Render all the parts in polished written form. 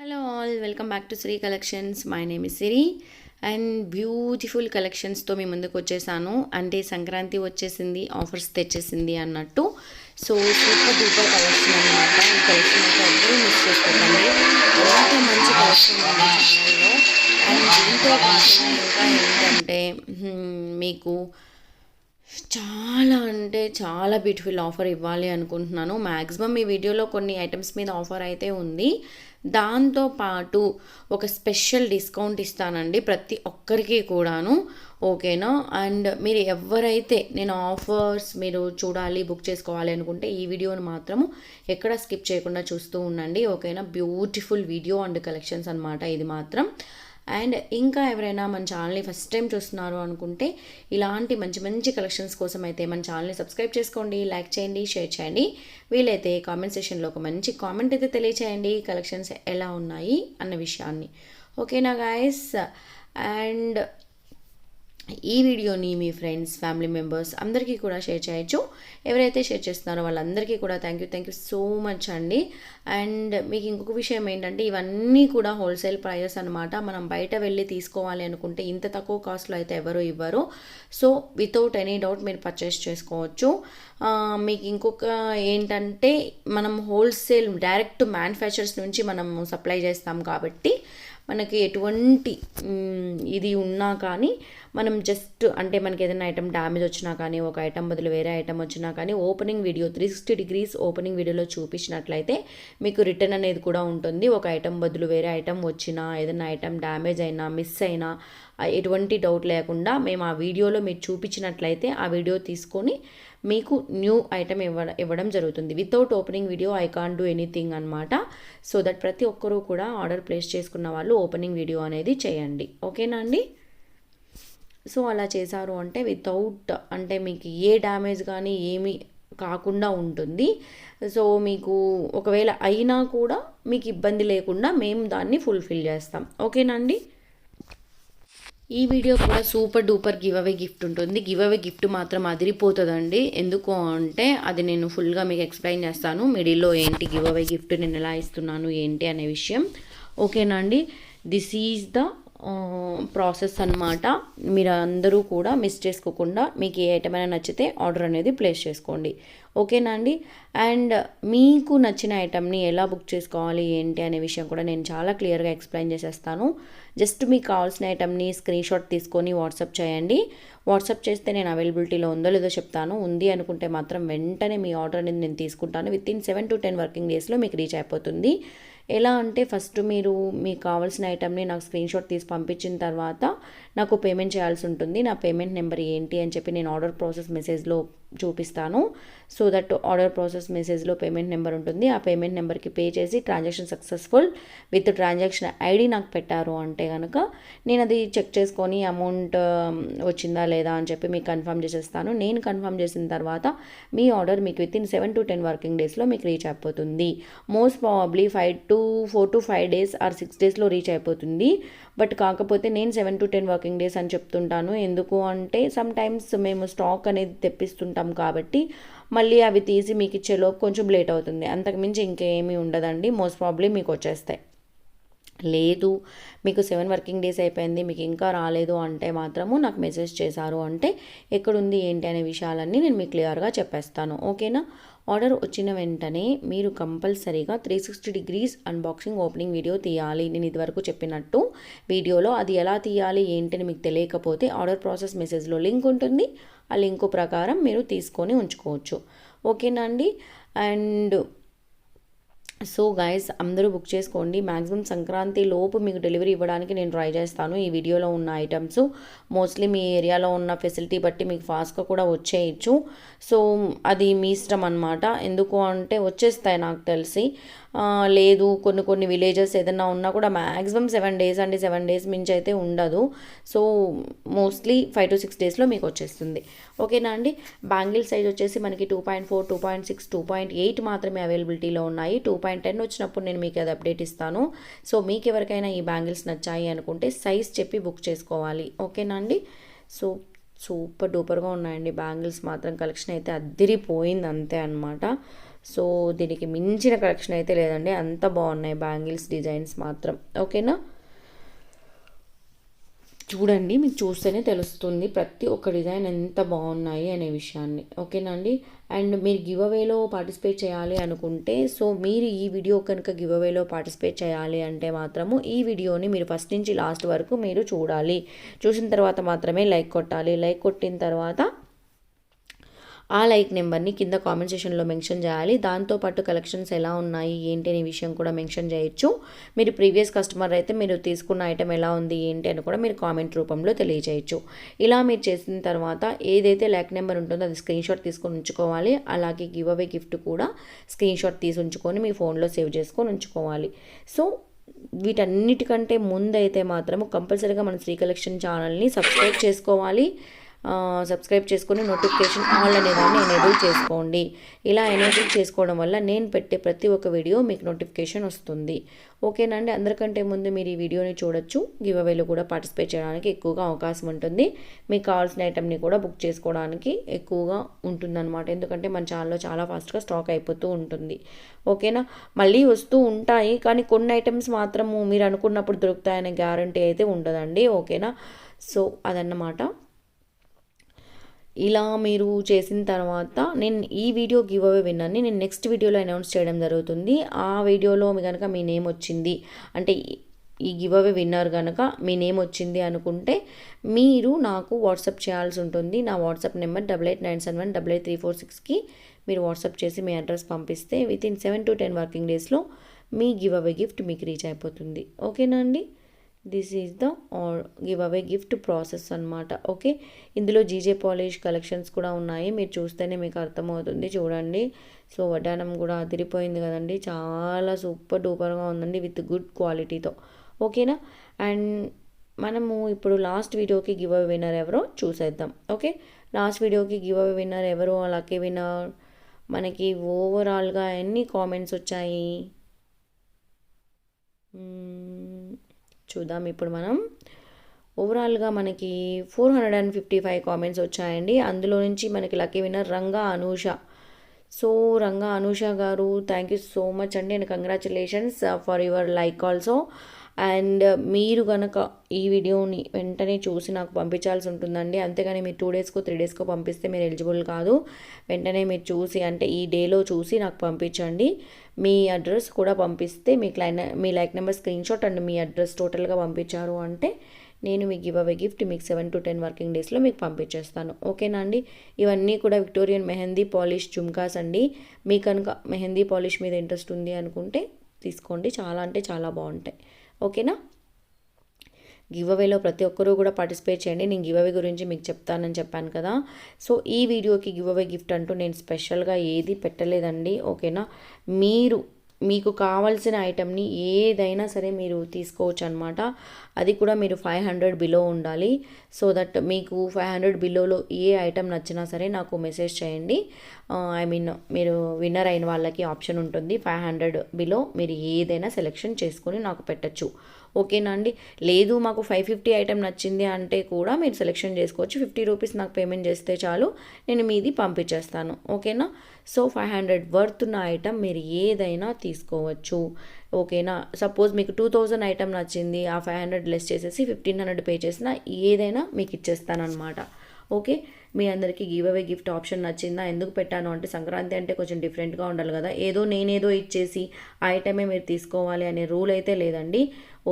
Hello all, welcome back to Sri Collections. My name is Siri and beautiful కలెక్షన్స్తో మీ ముందుకు వచ్చేసాను. అంటే సంక్రాంతి వచ్చేసింది, ఆఫర్స్ తెచ్చేసింది అన్నట్టు. సో సూపర్ డూపర్ కలెక్షన్ అనమాట. ఈ కలెక్షన్ అయితే అందరూ మిస్ చేసుకోకండి. ఎంత మంచి కలెక్షన్ ఉంది ఛానల్లో. అండ్ దీంతో పాటు ఇంకా ఏంటంటే మీకు చాలా అంటే చాలా బ్యూటిఫుల్ ఆఫర్ ఇవ్వాలి అనుకుంటున్నాను. మ్యాక్సిమం ఈ వీడియోలో కొన్ని ఐటమ్స్ మీద ఆఫర్ అయితే ఉంది. దాంతోపాటు ఒక స్పెషల్ డిస్కౌంట్ ఇస్తానండి ప్రతి ఒక్కరికి కూడాను, ఓకేనా. అండ్ మీరు ఎవరైతే నేను ఆఫర్స్ మీరు చూడాలి, బుక్ చేసుకోవాలి అనుకుంటే ఈ వీడియోని మాత్రము ఎక్కడ స్కిప్ చేయకుండా చూస్తూ ఉండండి, ఓకేనా. బ్యూటిఫుల్ వీడియో అండ్ కలెక్షన్స్ అనమాట ఇది మాత్రం. అండ్ ఇంకా ఎవరైనా మన ఛానల్ని ఫస్ట్ టైం చూస్తున్నారు అనుకుంటే ఇలాంటి మంచి మంచి కలెక్షన్స్ కోసం అయితే మన ఛానల్ని సబ్స్క్రైబ్ చేసుకోండి, లైక్ చేయండి, షేర్ చేయండి. వీలైతే కామెంట్ సెక్షన్లో ఒక మంచి కామెంట్ అయితే తెలియచేయండి కలెక్షన్స్ ఎలా ఉన్నాయి అన్న విషయాన్ని, ఓకేనా గాయస్. అండ్ ఈ వీడియోని మీ ఫ్రెండ్స్, ఫ్యామిలీ మెంబర్స్ అందరికీ కూడా షేర్ చేయొచ్చు. ఎవరైతే షేర్ చేస్తున్నారో వాళ్ళందరికీ కూడా థ్యాంక్ యూ సో మచ్ అండి. అండ్ మీకు ఇంకొక విషయం ఏంటంటే ఇవన్నీ కూడా హోల్సేల్ ప్రైజెస్ అనమాట. మనం బయట వెళ్ళి తీసుకోవాలి అనుకుంటే ఇంత తక్కువ కాస్ట్లో అయితే ఎవరు ఇవ్వరు. సో వితౌట్ ఎనీ డౌట్ మీరు పర్చేస్ చేసుకోవచ్చు. మీకు ఇంకొక ఏంటంటే మనం హోల్సేల్ డైరెక్ట్ మ్యానుఫ్యాక్చరర్స్ నుంచి మనం సప్లై చేస్తాం కాబట్టి మనకి ఎటువంటి ఇది ఉన్నా కానీ మనం జస్ట్ అంటే మనకి ఏదైనా ఐటమ్ డ్యామేజ్ వచ్చినా కానీ, ఒక ఐటమ్ బదులు వేరే ఐటమ్ వచ్చినా కానీ ఓపెనింగ్ వీడియో 360 degrees ఓపెనింగ్ వీడియోలో చూపించినట్లయితే మీకు రిటర్న్ అనేది కూడా ఉంటుంది. ఒక ఐటమ్ బదులు వేరే ఐటమ్ వచ్చినా, ఏదైనా ఐటమ్ డ్యామేజ్ అయినా, మిస్ అయినా ఎటువంటి డౌట్ లేకుండా మేము ఆ వీడియోలో మీరు చూపించినట్లయితే ఆ వీడియో తీసుకొని మీకు న్యూ ఐటమ్ ఇవ్వడం జరుగుతుంది. Without opening video I can't do anything అనమాట. సో దట్ ప్రతి ఒక్కరూ కూడా ఆర్డర్ ప్లేస్ చేసుకున్న వాళ్ళు ఓపెనింగ్ వీడియో అనేది చేయండి, ఓకేనా అండి. సో అలా చేశారు అంటే వితౌట్ అంటే మీకు ఏ డ్యామేజ్ కానీ ఏమీ కాకుండా ఉంటుంది. సో మీకు ఒకవేళ అయినా కూడా మీకు ఇబ్బంది లేకుండా మేము దాన్ని ఫుల్ఫిల్ చేస్తాం, ఓకేనా అండి. ఈ వీడియో కూడా super duper give away gift ఉంటుంది. గివ్ అవే గిఫ్ట్ మాత్రం అదిరిపోతుందండి. ఎందుకు అంటే అది నేను ఫుల్గా మీకు ఎక్స్ప్లెయిన్ చేస్తాను. మిడిల్లో ఏంటి గివ్ అవే గిఫ్ట్ నేను ఎలా ఇస్తున్నాను ఏంటి అనే విషయం, ఓకేనా అండి. దిస్ ఈజ్ ద ప్రాసెస్ అనమాట. మీరు అందరూ కూడా మిస్ చేసుకోకుండా మీకు ఏ ఐటమ్ అయినా నచ్చితే ఆర్డర్ అనేది ప్లేస్ చేసుకోండి, ఓకేనా అండి. అండ్ మీకు నచ్చిన ఐటమ్ని ఎలా బుక్ చేసుకోవాలి ఏంటి అనే విషయం కూడా నేను చాలా క్లియర్గా ఎక్స్ప్లెయిన్ చేసేస్తాను. జస్ట్ మీకు కావాల్సిన ఐటమ్ని స్క్రీన్ షాట్ తీసుకొని వాట్సాప్ చేయండి. వాట్సాప్ చేస్తే నేను అవైలబిలిటీలో ఉందో లేదో చెప్తాను. ఉంది అనుకుంటే మాత్రం వెంటనే మీ ఆర్డర్ అనేది నేను తీసుకుంటాను. వితిన్ 7 to 10 వర్కింగ్ డేస్లో మీకు రీచ్ అయిపోతుంది. ఎలా అంటే ఫస్ట్ మీరు మీకు కావాల్సిన ఐటమ్ని నాకు స్క్రీన్ షాట్ తీసి పంపించిన తర్వాత నాకు పేమెంట్ చేయాల్సి ఉంటుంది. నా పేమెంట్ నెంబర్ ఏంటి అని చెప్పి నేను ఆర్డర్ ప్రాసెస్ మెసేజ్లో చూపిస్తాను. సో దట్ ఆర్డర్ ప్రాసెస్ మెసేజ్లో పేమెంట్ నెంబర్ ఉంటుంది. ఆ పేమెంట్ నెంబర్కి పే చేసి transaction successful with transaction ID నాకు పెట్టారు అంటే కనుక నేను అది చెక్ చేసుకొని అమౌంట్ వచ్చిందా లేదా అని చెప్పి మీకు కన్ఫర్మ్ చేసేస్తాను. నేను కన్ఫర్మ్ చేసిన తర్వాత మీ ఆర్డర్ మీకు వితిన్ 7 to 10 వర్కింగ్ డేస్లో మీకు రీచ్ అయిపోతుంది. Most probably 4 to 5 days or 6 daysలో రీచ్ అయిపోతుంది. బట్ కాకపోతే నేను 7 to 10 వర్కింగ్ డేస్ అని చెప్తుంటాను. ఎందుకు అంటే సమ్ టైమ్స్ మేము స్టాక్ అనేది తెప్పిస్తుంటాం కాబట్టి మళ్ళీ అవి తీసి మీకు ఇచ్చేలోపు కొంచెం లేట్ అవుతుంది. అంతకుమించి ఇంకేమీ ఉండదండి. మోస్ట్ ప్రాబ్లీ మీకు వచ్చేస్తాయి. లేదు మీకు 7 వర్కింగ్ డేస్ అయిపోయింది మీకు ఇంకా రాలేదు అంటే మాత్రము నాకు మెసేజ్ చేశారు అంటే ఎక్కడుంది ఏంటి అనే విషయాలన్నీ నేను మీకు క్లియర్గా చెప్పేస్తాను, ఓకేనా. ఆర్డర్ వచ్చిన వెంటనే మీరు కంపల్సరీగా 360 degrees అన్బాక్సింగ్ ఓపెనింగ్ వీడియో తీయాలి. నేను ఇదివరకు చెప్పినట్టు వీడియోలో అది ఎలా తీయాలి ఏంటని మీకు తెలియకపోతే ఆర్డర్ ప్రాసెస్ మెసేజ్లో లింక్ ఉంటుంది. ఆ లింక్ ప్రకారం మీరు తీసుకొని ఉంచుకోవచ్చు, ఓకేనా అండి. అండ్ సో గైస్ అందరూ బుక్ చేసుకోండి. మ్యాక్సిమం సంక్రాంతి లోపు మీకు డెలివరీ ఇవ్వడానికి నేను ట్రై చేస్తాను. ఈ వీడియోలో ఉన్న ఐటమ్స్ మోస్ట్లీ మీ ఏరియాలో ఉన్న ఫెసిలిటీ బట్టి మీకు ఫాస్ట్గా కూడా వచ్చేయచ్చు. సో అది మీ ఇష్టం అనమాట. ఎందుకు అంటే వచ్చేస్తాయి నాకు తెలిసి. లేదు కొన్ని విలేజెస్ ఏదైనా ఉన్నా కూడా మ్యాక్సిమం 7 days అండి. 7 days మించి అయితే ఉండదు. సో మోస్ట్లీ 5 to 6 daysలో మీకు వచ్చేస్తుంది, ఓకేనా అండి. బ్యాంగిల్ సైజ్ వచ్చేసి మనకి 2.4, 2.6, 2.8 మాత్రమే అవైలబిలిటీలో ఉన్నాయి. 2.10 వచ్చినప్పుడు నేను మీకు అది అప్డేట్ ఇస్తాను. సో మీకు ఎవరికైనా ఈ బ్యాంగిల్స్ నచ్చాయి అనుకుంటే సైజ్ చెప్పి బుక్ చేసుకోవాలి, ఓకేనా అండి. సో సూపర్ డూపర్గా ఉన్నాయండి బ్యాంగిల్స్ మాత్రం. కలెక్షన్ అయితే అద్దిరిపోయింది అంతే అనమాట. సో దీనికి మించిన కలెక్షన్ అయితే లేదండి, అంత బాగున్నాయి బ్యాంగిల్స్ డిజైన్స్ మాత్రం. ఓకేనా, చూడండి, మీకు చూస్తేనే తెలుస్తుంది ప్రతి ఒక్క డిజైన్ ఎంత బాగున్నాయి అనే విషయాన్ని. ఓకేనా అండి. అండ్ మీరు గివ్ అవేలో పార్టిసిపేట్ చేయాలి అనుకుంటే, సో మీరు ఈ వీడియో కనుక గివ్ అవేలో పార్టిసిపేట్ చేయాలి అంటే మాత్రము ఈ వీడియోని మీరు ఫస్ట్ నుంచి లాస్ట్ వరకు మీరు చూడాలి. చూసిన తర్వాత మాత్రమే లైక్ కొట్టాలి. లైక్ కొట్టిన తర్వాత ఆ లైక్ నెంబర్ని కింద కామెంట్ సెక్షన్లో మెన్షన్ చేయాలి. దాంతోపాటు కలెక్షన్స్ ఎలా ఉన్నాయి ఏంటి అనే విషయం కూడా మెన్షన్ చేయొచ్చు. మీరు ప్రీవియస్ కస్టమర్ అయితే మీరు తీసుకున్న ఐటెం ఎలా ఉంది ఏంటి అని కూడా మీరు కామెంట్ రూపంలో తెలియజేయచ్చు. ఇలా మీరు చేసిన తర్వాత ఏదైతే లైక్ నెంబర్ ఉంటుందో అది స్క్రీన్షాట్ తీసుకొని ఉంచుకోవాలి. అలాగే గివ్ అవే గిఫ్ట్ కూడా స్క్రీన్షాట్ తీసి ఉంచుకొని మీ ఫోన్లో సేవ్ చేసుకొని ఉంచుకోవాలి. సో వీటన్నిటికంటే ముందైతే మాత్రము కంపల్సరీగా మన శ్రీ కలెక్షన్ ఛానల్ని సబ్స్క్రైబ్ చేసుకోవాలి. సబ్స్క్రైబ్ చేసుకొని నోటిఫికేషన్ ఆల్ అనేదాన్ని ఎనేబుల్ చేసుకోండి. ఇలా ఎనేబుల్ చేసుకోవడం వల్ల నేను పెట్టే ప్రతి ఒక్క వీడియో మీకు నోటిఫికేషన్ వస్తుంది. ఓకేనండి. అందరికంటే ముందు మీరు ఈ వీడియోని చూడొచ్చు. గివ్ అవేలో కూడా పార్టిసిపేట్ చేయడానికి ఎక్కువగా అవకాశం ఉంటుంది. మీకు కావాల్సిన ఐటెంని కూడా బుక్ చేసుకోవడానికి ఎక్కువగా ఉంటుందన్నమాట. ఎందుకంటే మన ఛానల్లో చాలా ఫాస్ట్గా స్టాక్ అయిపోతూ ఉంటుంది. ఓకేనా, మళ్ళీ వస్తూ ఉంటాయి, కానీ కొన్ని ఐటమ్స్ మాత్రము మీరు అనుకున్నప్పుడు దొరుకుతాయనే గ్యారంటీ అయితే ఉండదండి. ఓకేనా, సో అదన్నమాట. ఇలా మీరు చేసిన తర్వాత నేను ఈ వీడియో గివ్ అవే విన్నర్ని నేను నెక్స్ట్ వీడియోలో అనౌన్స్ చేయడం జరుగుతుంది. ఆ వీడియోలో కనుక మీ నేమ్ వచ్చింది అంటే ఈ గివ్ అవే విన్నర్ కనుక మీ నేమ్ వచ్చింది అనుకుంటే మీరు నాకు వాట్సాప్ చేయాల్సి ఉంటుంది. నా వాట్సాప్ నెంబర్ 8897188346కి మీరు వాట్సాప్ చేసి మీ అడ్రస్ పంపిస్తే వితిన్ 7 to 10 వర్కింగ్ డేస్లో మీ గివ్ అవే గిఫ్ట్ మీకు రీచ్ అయిపోతుంది. ఓకేనా అండి. This is the give away gift process అనమాట. ఓకే, ఇందులో జీజే పాలిష్ కలెక్షన్స్ కూడా ఉన్నాయి. మీరు చూస్తేనే మీకు అర్థమవుతుంది. చూడండి, సో వడ్డానం కూడా అదిరిపోయింది కదండి, చాలా సూపర్ డూపర్గా ఉందండి విత్ గుడ్ క్వాలిటీతో. ఓకేనా, అండ్ మనము ఇప్పుడు లాస్ట్ వీడియోకి గివ్ అవే విన్నర్ ఎవరో చూసేద్దాం. ఓకే, లాస్ట్ వీడియోకి గివ్ అవే విన్నర్ ఎవరో, లక్కీ విన్నర్ మనకి ఓవరాల్గా ఎన్ని కామెంట్స్ వచ్చాయి చూద్దాం. ఇప్పుడు మనం ఓవరాల్గా మనకి 455 కామెంట్స్ వచ్చాయండి. అందులో నుంచి మనకి lucky winner Ranga Anusha. So Ranga Anusha గారు, థ్యాంక్ యూ సో మచ్ అండి, and congratulations for your like also. And మీరు కనుక ఈ వీడియోని వెంటనే చూసి నాకు పంపించాల్సి ఉంటుందండి. అంతేగాని మీరు 2 daysకో 3 daysకో పంపిస్తే మీరు ఎలిజిబుల్ కాదు. వెంటనే మీరు చూసి అంటే ఈ డేలో చూసి నాకు పంపించండి. మీ అడ్రస్ కూడా పంపిస్తే మీ లైక్ నెంబర్ స్క్రీన్షాట్ అండ్ మీ అడ్రస్ టోటల్గా పంపించారు అంటే నేను మీ గివ్ అవే గిఫ్ట్ మీకు 7 to 10 వర్కింగ్ డేస్లో మీకు పంపించేస్తాను. ఓకేనా అండి. ఇవన్నీ కూడా విక్టోరియన్ మెహందీ పాలిష్ జుమ్కాస్ అండి. మీకు కనుక మెహందీ పాలిష్ మీద ఇంట్రెస్ట్ ఉంది అనుకుంటే తీసుకోండి, చాలా అంటే చాలా బాగుంటాయి. ఓకేనా, గివ్ అవేలో ప్రతి ఒక్కరూ కూడా పార్టిసిపేట్ చేయండి. నేను గివ్ అవే గురించి మీకు చెప్తానని చెప్పాను కదా. సో ఈ వీడియోకి గివ్ అవే గిఫ్ట్ అంటూ నేను స్పెషల్గా ఏది పెట్టలేదండి. ఓకేనా, మీకు కావాల్సిన ఐటెంని ఏదైనా సరే మీరు తీసుకోవచ్చు అనమాట. అది కూడా మీరు 500 బిలో ఉండాలి. సో దట్ మీకు 500 బిలోలో ఏ ఐటెం నచ్చినా సరే నాకు మెసేజ్ చేయండి. మీరు విన్నర్ అయిన వాళ్ళకి ఆప్షన్ ఉంటుంది. 500 బిలో మీరు ఏదైనా సెలెక్షన్ చేసుకొని నాకు పెట్టచ్చు. ఓకేనా అండి. లేదు మాకు 550 ఐటెం నచ్చింది అంటే కూడా మీరు సెలెక్షన్ చేసుకోవచ్చు. 50 రూపీస్ నాకు పేమెంట్ చేస్తే చాలు, నేను మీది పంపించేస్తాను. ఓకేనా, సో 500 వర్త్ ఉన్న ఐటెం మీరు ఏదైనా తీసుకోవచ్చు. ఓకేనా, సపోజ్ మీకు 2000 ఐటెం నచ్చింది, ఆ 500 లెస్ చేసేసి 1500 పే చేసినా ఏదైనా మీకు ఇచ్చేస్తానమాట. ఓకే, మీ అందరికీ గివ్ అవే గిఫ్ట్ ఆప్షన్ నచ్చిందా? ఎందుకు పెట్టాను అంటే సంక్రాంతి అంటే కొంచెం డిఫరెంట్గా ఉండాలి కదా. నేనేదో ఇచ్చేసి ఆ ఐటమే మీరు తీసుకోవాలి అనే రూల్ అయితే లేదండి.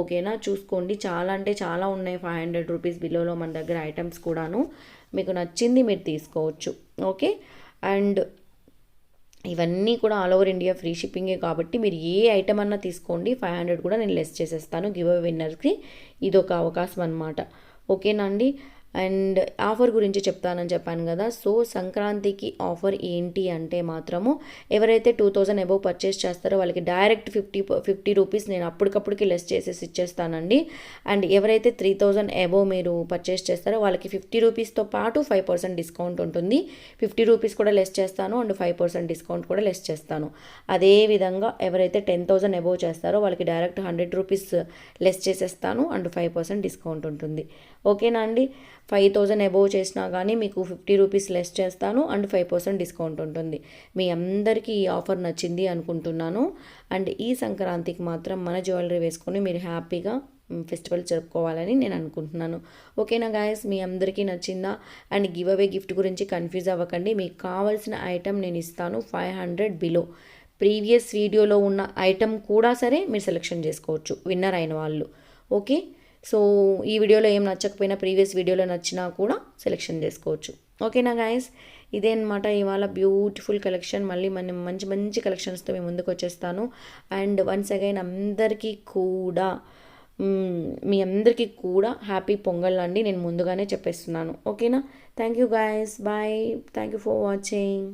ఓకేనా, చూసుకోండి, చాలా అంటే చాలా ఉన్నాయి 500 రూపీస్ బిలోలో మన దగ్గర ఐటమ్స్ కూడాను. మీకు నచ్చింది మీరు తీసుకోవచ్చు. ఓకే, అండ్ ఇవన్నీ కూడా ఆల్ ఓవర్ ఇండియా ఫ్రీ షిప్పింగే కాబట్టి మీరు ఏ ఐటమ్ అన్నా తీసుకోండి, 500 కూడా నేను లెస్ చేసేస్తాను. గివ్ అవే విన్నర్కి ఇదొక అవకాశం అనమాట. ఓకేనా అండి. అండ్ ఆఫర్ గురించి చెప్తానని చెప్పాను కదా. సో సంక్రాంతికి ఆఫర్ ఏంటి అంటే మాత్రము ఎవరైతే 2000 అబోవ్ పర్చేస్ చేస్తారో వాళ్ళకి డైరెక్ట్ 50 రూపీస్ నేను అప్పటికప్పటికి లెస్ చేసేసి ఇచ్చేస్తానండి. అండ్ ఎవరైతే 3000 అబోవ్ మీరు పర్చేస్ చేస్తారో వాళ్ళకి 50 రూపీస్తో పాటు 5% డిస్కౌంట్ ఉంటుంది. 50 రూపీస్ కూడా లెస్ చేస్తాను అండ్ 5% డిస్కౌంట్ కూడా లెస్ చేస్తాను. అదేవిధంగా ఎవరైతే 10,000 అబోవ్ చేస్తారో వాళ్ళకి డైరెక్ట్ 100 రూపీస్ లెస్ చేసేస్తాను అండ్ 5% డిస్కౌంట్ ఉంటుంది. ఓకేనా అండి. 5000 అబోవ్ చేసినా కానీ మీకు 50 రూపీస్ లెస్ చేస్తాను అండ్ 5% డిస్కౌంట్ ఉంటుంది. మీ అందరికీ ఈ ఆఫర్ నచ్చింది అనుకుంటున్నాను. అండ్ ఈ సంక్రాంతికి మాత్రం మన జ్యువెలరీ వేసుకొని మీరు హ్యాపీగా ఫెస్టివల్ జరుపుకోవాలని నేను అనుకుంటున్నాను. ఓకేనా గాయస్, మీ అందరికీ నచ్చిందా? అండ్ గివ్ అవే గిఫ్ట్ గురించి కన్ఫ్యూజ్ అవ్వకండి. మీకు కావాల్సిన ఐటెం నేను ఇస్తాను 500 బిలో. ప్రీవియస్ వీడియోలో ఉన్న ఐటెం కూడా సరే మీరు సెలెక్షన్ చేసుకోవచ్చు విన్నర్ అయిన వాళ్ళు. ఓకే, సో ఈ వీడియోలో ఏం నచ్చకపోయినా ప్రీవియస్ వీడియోలో నచ్చినా కూడా సెలెక్షన్ చేసుకోవచ్చు. ఓకేనా గాయస్, ఇదే అనమాట ఇవాళ బ్యూటిఫుల్ కలెక్షన్. మళ్ళీ మనం మంచి మంచి కలెక్షన్స్తో మేము ముందుకు వచ్చేస్తాను. అండ్ వన్స్ అగైన్ మీ అందరికీ కూడా హ్యాపీ పొంగల్ అండి, నేను ముందుగానే చెప్పేస్తున్నాను. ఓకేనా, thank you guys, bye, thank you for watching.